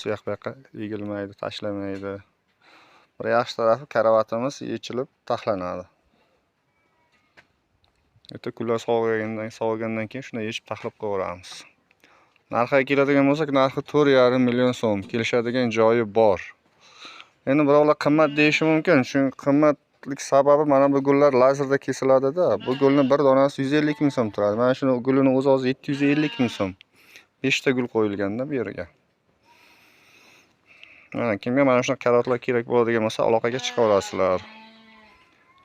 u yoqqa egilmaydi, tashlamaydi. Bir yaxshi tarafi karavotimiz yechilib taxlanadi. Erta kunlar sovigandan keyin shuni yechib taxlab qo'yamiz. Narxiga keladigan bo'lsak, narxi 4,5 million so'm. Kelishadigan joyi bor. Endi birovlar qimmat deyishi mumkin. Chunki qimmatlik sababi mana bu gullar lazerda kesiladi-da. Bu gulni bir donasi 150 ming so'm turadi. Mana shuni gulini o'zi 750 ming so'm. 5 ta gul qo'yilganda bu yerga. Mana kimga mana shunaqa karotlar kerak bo'ladigan bo'lsa, aloqaga chiqa olasizlar.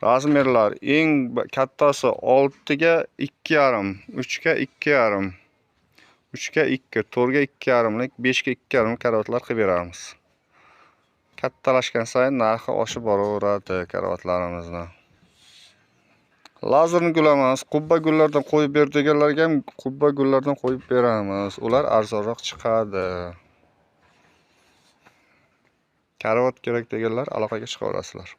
Razmerlar eng kattasi 6 ga 2,5, 3 ga 2,5, 3 ga 2, 4 ga 2,5lik, 5 ga 2,5 karotlar qilib beramiz. Kattalashgan sayin narxi oshib boraveradi karotlarimizni. Lazerni gul emas, qubba gullardan qo'yib ber deganlarga ham qubba gullardan qo'yib beramiz. Ular arzonroq chiqadi. Karot kerak deganlar aloqaga chiqa olasizlar.